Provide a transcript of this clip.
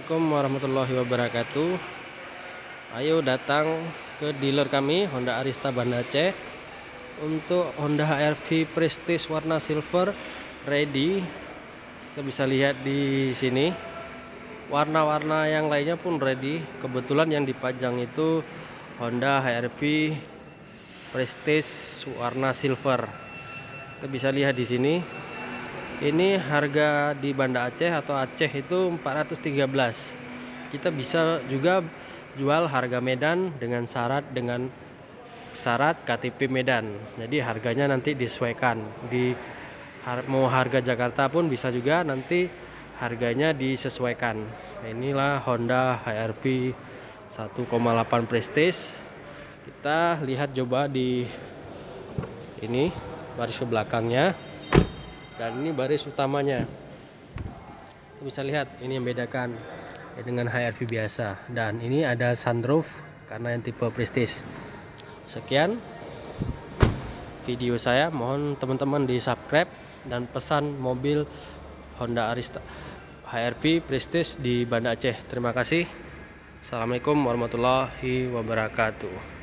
Assalamualaikum warahmatullahi wabarakatuh. Ayo datang ke dealer kami Honda Arysta Banda Aceh untuk Honda HR-V Prestige warna silver ready. Kita bisa lihat di sini. Warna-warna yang lainnya pun ready. Kebetulan yang dipajang itu Honda HR-V Prestige warna silver. Kita bisa lihat di sini. Ini harga di Banda Aceh atau Aceh itu 413. Kita bisa juga jual harga Medan dengan syarat KTP Medan. Jadi harganya nanti disesuaikan. Mau harga Jakarta pun bisa juga nanti harganya disesuaikan. Inilah Honda HR-V 1,8 Prestige. Kita lihat coba di ini baris ke belakangnya. Dan ini baris utamanya. Bisa lihat ini yang bedakan dengan HR-V biasa. Dan ini ada sunroof karena yang tipe Prestige. Sekian video saya, mohon teman-teman di subscribe dan pesan mobil Honda Arysta HR-V Prestige di Banda Aceh. Terima kasih. Assalamualaikum warahmatullahi wabarakatuh.